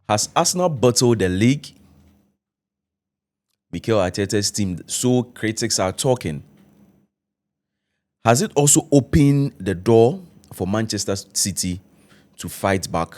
Has Arsenal bottled the league? Mikel Arteta's team, so critics are talking. Has it also opened the door for Manchester City to fight back?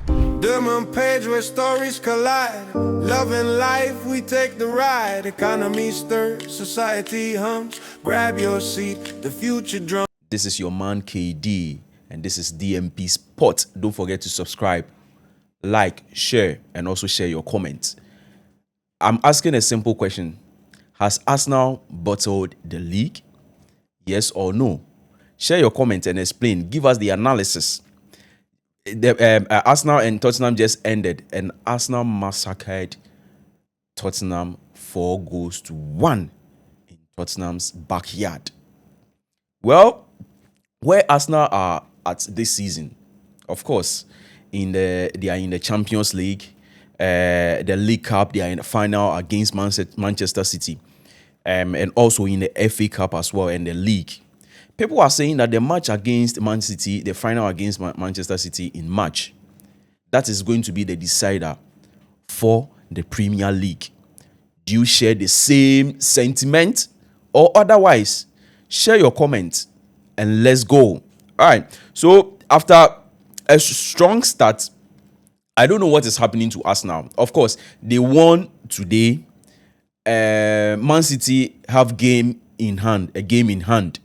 Diamond page where stories collide. Love and life, we take the ride. Economy stirs, society hums. Grab your seat, the future drum. This is your man KD, and this is DMP Sports. Don't forget to subscribe, like, share, and also share your comments. I'm asking a simple question. Has Arsenal bottled the league? Yes or no? Share your comment and explain. Give us the analysis. Arsenal and Tottenham just ended, and Arsenal massacred Tottenham 4-1 in Tottenham's backyard. Well, where Arsenal are at this season, of course, they are in the Champions League, the League Cup. They are in the final against Manchester City, and also in the FA Cup as well, and the league. People are saying that the match against Man City, the final against Manchester City in March, that is going to be the decider for the Premier League. Do you share the same sentiment? Or otherwise, share your comments and let's go. All right. So after a strong start, I don't know what is happening to us now. Of course, they won today. Man City have a game in hand,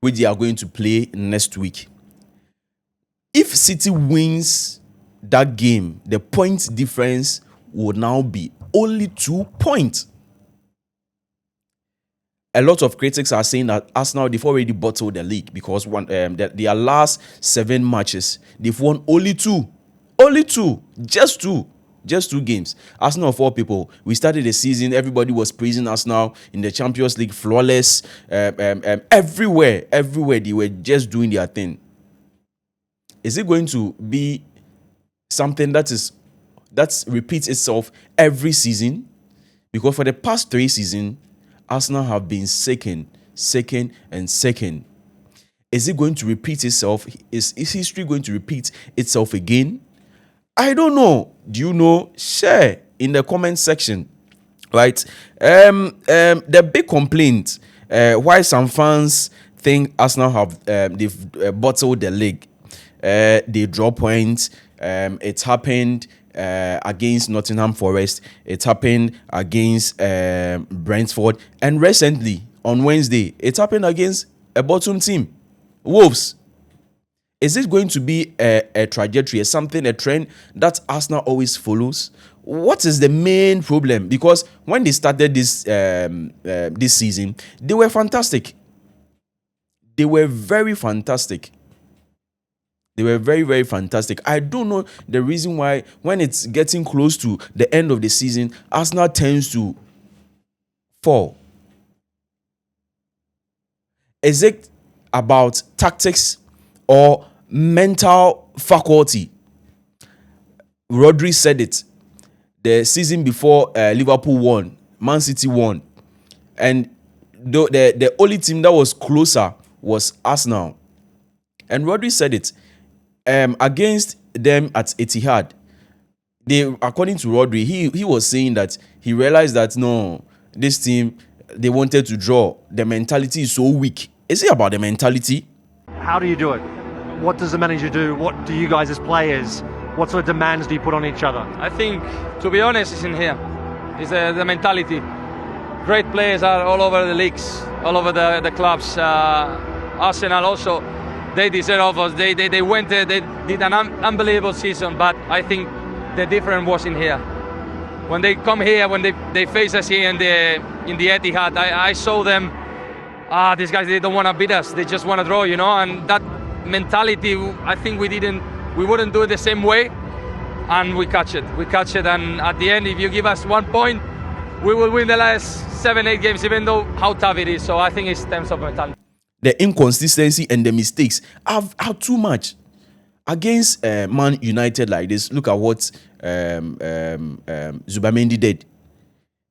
which they are going to play next week. If City wins that game, the point difference will now be only 2 points. A lot of critics are saying that Arsenal, they've already bottled the league because their last 7 matches, they've won only two. Just two games. Arsenal, of all people, we started the season, everybody was praising Arsenal in the Champions League, flawless, everywhere they were just doing their thing. Is it going to be something that repeats itself every season? Because for the past 3 seasons, Arsenal have been second. Is it going to repeat itself? Is history going to repeat itself again? I don't know. Do you know? Share in the comment section, right? The big complaint why some fans think Arsenal have they've bottled the league. They draw points. It happened against Nottingham Forest. It happened against Brentford, and recently on Wednesday, it happened against a bottom team, Wolves. Is it going to be a trajectory, a trend that Arsenal always follows? What is the main problem? Because when they started this season, they were fantastic. They were very fantastic. They were very, very fantastic. I don't know the reason why when it's getting close to the end of the season, Arsenal tends to fall. Is it about tactics or mental faculty? Rodri said it. The season before Liverpool won, Man City won. And the only team that was closer was Arsenal. And Rodri said it. Against them at Etihad, according to Rodri, he was saying that he realized that no, this team, they wanted to draw. The mentality is so weak. Is it about the mentality? How do you do it? What does the manager do? What do you guys as players, what sort of demands do you put on each other? I think, to be honest, it's in here. It's the mentality. Great players are all over the leagues, all over the clubs. Arsenal also, they deserve us. They went there, they did an unbelievable season, but I think the difference was in here. When they come here, when they face us here in the Etihad, I saw them, these guys, they don't want to beat us. They just want to draw, and that mentality, I think we wouldn't do it the same way, and we catch it, and at the end, if you give us 1 point, we will win the last 7-8 games, even though how tough it is. So I think it's in terms of mentality. The inconsistency and the mistakes are too much. Against Man United like this, look at what Zubamendi did.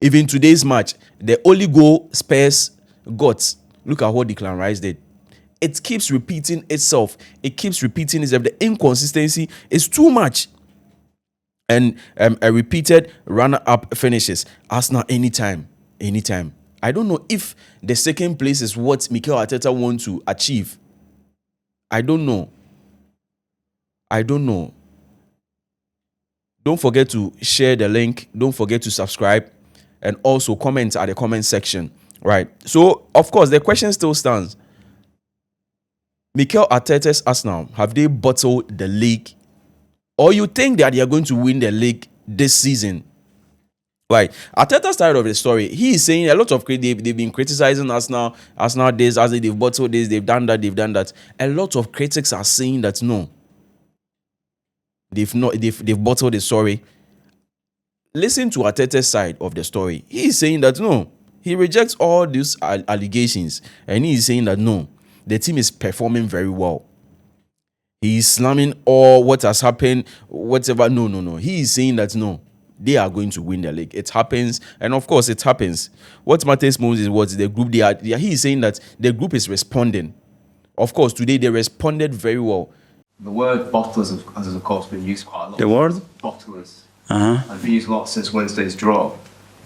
Even today's match, the only goal Spurs got, look at what Declan Rice did. It keeps repeating itself. The inconsistency is too much. and a repeated runner-up finishes. Arsenal anytime. I don't know if the second place is what Mikel Arteta wants to achieve. I don't know. Don't forget to share the link. Don't forget to subscribe, and also comment at the comment section. Right. So, of course, the question still stands. Mikel Arteta's Arsenal, have they bottled the league? Or you think that they are going to win the league this season? Right. Arteta's side of the story, he is saying a lot of they've been criticizing Arsenal this, as they've bottled this, they've done that. A lot of critics are saying that no, they've bottled the story. Listen to Arteta's side of the story. He is saying that no, he rejects all these allegations, and he is saying that no, the team is performing very well. He is slamming all what has happened, whatever. No. He is saying that no, they are going to win the league. It happens, and of course it happens. What matters most is what the group he is saying that the group is responding. Of course, today they responded very well. The word bottlers has of course been used quite a lot. The word? Bottlers. I've been used a lot since Wednesday's draw.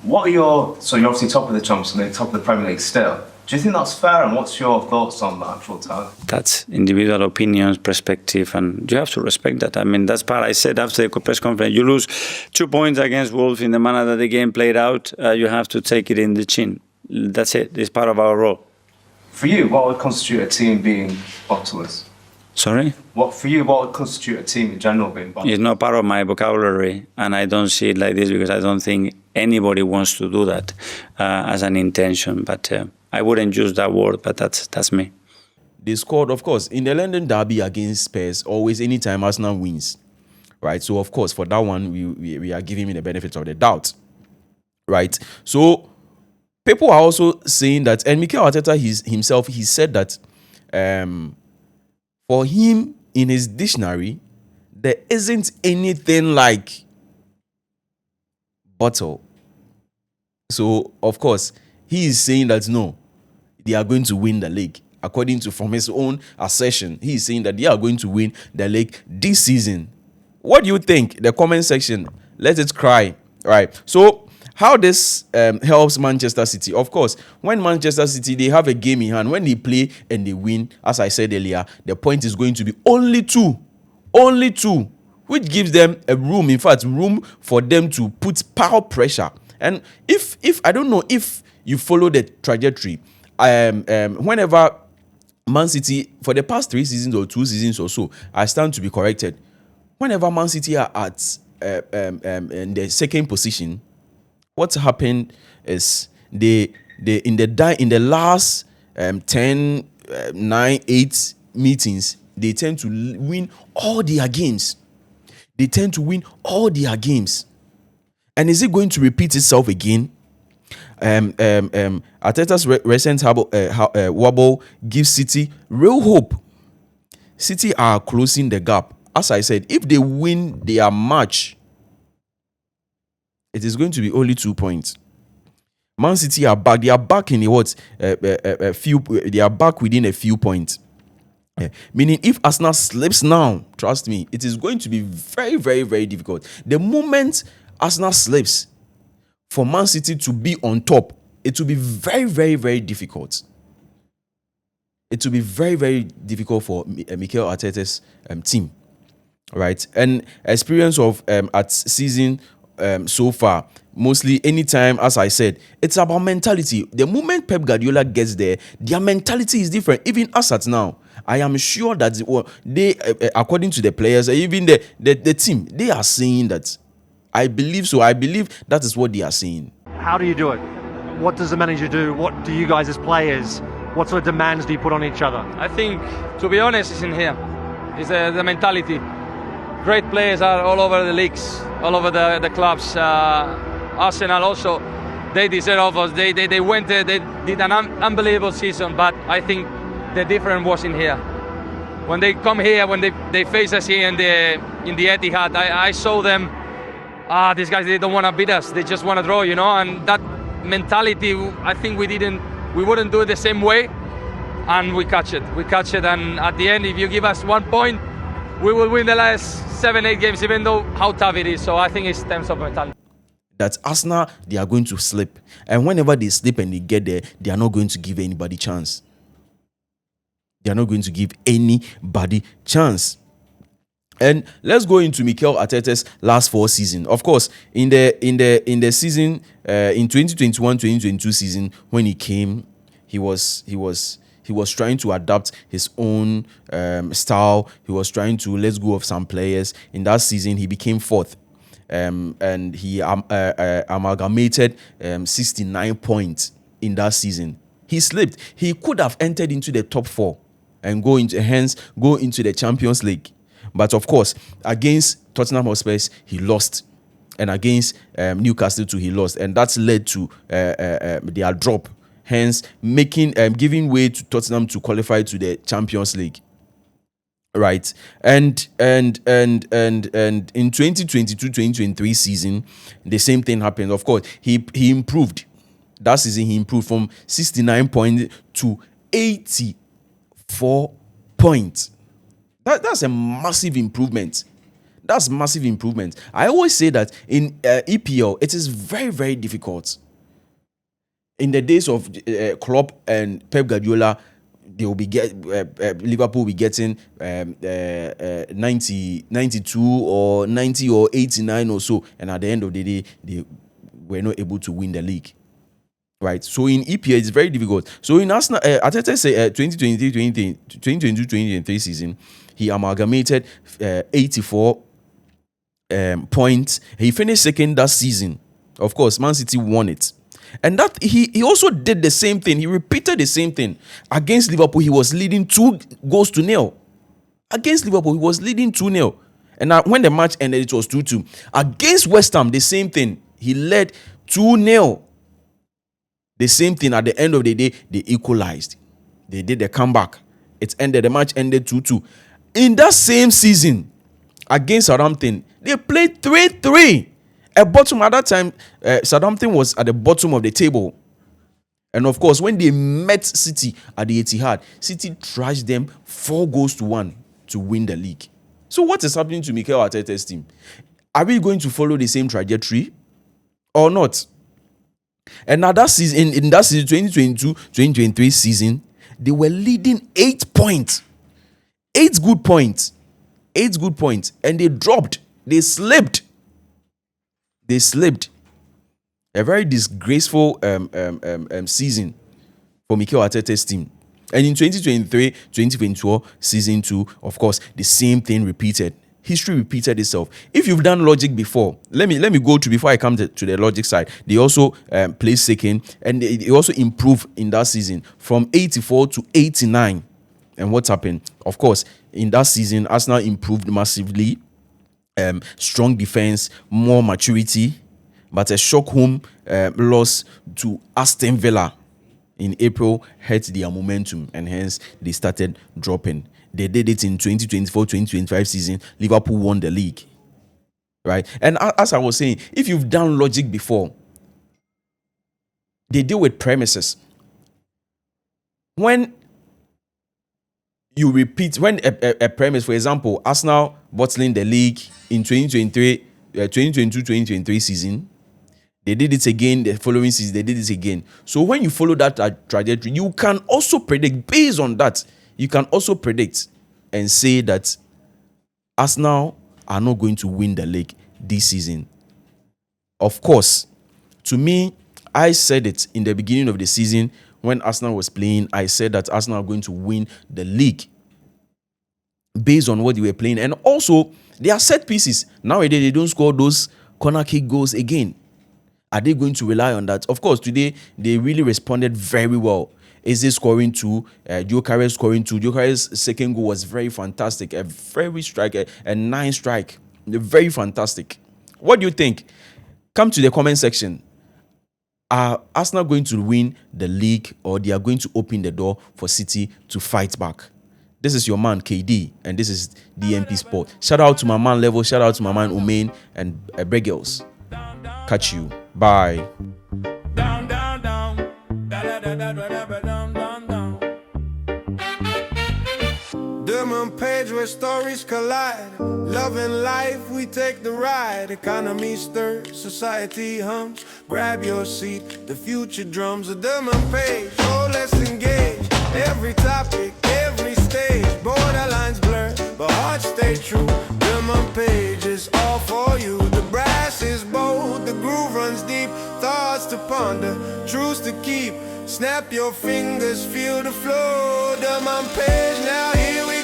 So you're obviously top of the Champions League, top of the Premier League still. Do you think that's fair, and what's your thoughts on that actual time? That's individual opinions, perspective, and you have to respect that. I mean, that's part I said after the press conference. You lose 2 points against Wolves in the manner that the game played out, you have to take it in the chin. That's it. It's part of our role. For you, what would constitute a team being bottlers? Sorry? What would constitute a team in general being bottlers? It's not part of my vocabulary, and I don't see it like this because I don't think anybody wants to do that as an intention. But I wouldn't use that word, but that's me. They scored, of course, in the London derby against Spurs, always anytime Arsenal wins. Right? So, of course, for that one, we are giving him the benefit of the doubt. Right? So, people are also saying that, and Mikel Arteta himself, he said that for him, in his dictionary, there isn't anything like bottle. So, of course, he is saying that no, they are going to win the league. According to from his own assertion, he is saying that they are going to win the league this season. What do you think? The comment section, let it cry. Right. So, how this helps Manchester City? Of course, when Manchester City, they have a game in hand, when they play and they win, as I said earlier, the point is going to be only two, which gives them a room, in fact, room for them to put power pressure. And if I don't know if you follow the trajectory, whenever Man City, for the past 3 seasons or 2 seasons or so, I stand to be corrected. Whenever Man City are at in the second position, what's happened is they in the last 10, 9, 8 meetings, they tend to win all their games. And is it going to repeat itself again? Arteta's recent wobble gives City real hope. City are closing the gap. As I said, if they win their match, it is going to be only 2 points. Man City are back. They are back in a few. They are back within a few points. Meaning, if Arsenal slips now, trust me, it is going to be very, very, very difficult. The moment Arsenal slips, for Man City to be on top, it will be very, very, very difficult. It will be very, very difficult for Mikel Arteta's team, right? And experience of at season so far, mostly anytime, as I said, it's about mentality. The moment Pep Guardiola gets there, their mentality is different. Even us at now, I am sure that they, according to the players, even the team, they are saying that. I believe so. I believe that is what they are saying. How do you do it? What does the manager do? What do you guys as players, what sort of demands do you put on each other? I think, to be honest, it's in here. It's the mentality. Great players are all over the leagues, all over the clubs. Arsenal also, they deserve us. They went there, they did an unbelievable season, but I think the difference was in here. When they come here, when they face us here in the Etihad, I saw them, these guys, they don't want to beat us, they just want to draw, and that mentality, I think we wouldn't do it the same way, and we catch it, and at the end, if you give us 1 point, we will win the last 7-8 games, even though how tough it is. So I think it's terms of mentality. That Arsenal, they are going to slip. And whenever they slip and they get there, they are not going to give anybody chance. They are not going to give anybody chance. And let's go into Mikel Arteta's last 4 seasons. Of course, in the season in 2021-2022 season, when he came, he was trying to adapt his own style. He was trying to let go of some players. In that season, he became 4th. And he amalgamated 69 points in that season. He slipped. He could have entered into the top 4 and go into the Champions League. But of course, against Tottenham Hotspur, he lost. And against Newcastle too, he lost. And that's led to their drop. Hence, giving way to Tottenham to qualify to the Champions League. Right. And in 2022-2023 season, the same thing happened. Of course, he improved. That season, he improved from 69 points to 84 points. That's a massive improvement. That's massive improvement. I always say that in EPL, it is very, very difficult. In the days of Klopp and Pep Guardiola, they will be Liverpool will be getting 92 or 90 or 89 or so, and at the end of the day, they were not able to win the league. Right, so in EPL it's very difficult. So in Arsenal, Arteta say 2022-2023 season, he amalgamated 84 points. He finished second that season. Of course, Man City won it, and that he also did the same thing. He repeated the same thing against Liverpool. He was leading 2-0 against Liverpool. He was leading 2-0, and when the match ended, it was 2-2. Against West Ham, the same thing. He led 2-0. The same thing. At the end of the day, they equalized. They did the comeback. It ended. The match ended 2-2. In that same season, against Southampton, they played 3-3. At that time, Southampton was at the bottom of the table. And of course, when they met City at the Etihad, City trashed them 4-1 to win the league. So what is happening to Mikel Arteta's team? Are we going to follow the same trajectory or not? And now that season, in that season, 2022-2023 season, they were leading 8 points. 8 good points. 8 good points. And they dropped. They slipped. They slipped. A very disgraceful season for Mikel Arteta's team. And in 2023-2024 season 2, of course, the same thing repeated. History repeated itself. If you've done logic before, let me go to, before I come to the logic side, they also placed second, and they also improved in that season from 84 to 89. And what happened? Of course, in that season, Arsenal improved massively. Strong defense, more maturity, but a shock home loss to Aston Villa in April hurt their momentum, and hence they started dropping. They did it in 2024-2025 season. Liverpool won the league. Right? And as I was saying, if you've done logic before, they deal with premises. When you repeat, when a premise, for example, Arsenal bottling the league in 2022-2023 season, they did it again the following season, they did it again. So when you follow that trajectory, you can also predict, based on that, you can also predict and say that Arsenal are not going to win the league this season. Of course, to me, I said it in the beginning of the season when Arsenal was playing. I said that Arsenal are going to win the league based on what they were playing. And also, they are set pieces. Nowadays, they don't score those corner kick goals again. Are they going to rely on that? Of course, today, they really responded very well. Eze scoring 2, Gyökeres scoring 2. Gyökeres' second goal was very fantastic. A very strike, a nice strike. Very fantastic. What do you think? Come to the comment section. Are Arsenal going to win the league, or they are going to open the door for City to fight back? This is your man, KD, and this is DMP Sports. Shout out to my man Level, shout out to my man Umain and Bregels. Catch you. Bye. DMP stories collide. Love and life, we take the ride. Economy stirs, society hums. Grab your seat, the future drums. A diamond page, so let's engage. Every topic, every stage. Borderlines blur, but hearts stay true. Diamond page is all for you. The brass is bold, the groove runs deep. Thoughts to ponder, truths to keep. Snap your fingers, feel the flow. Diamond page, now here we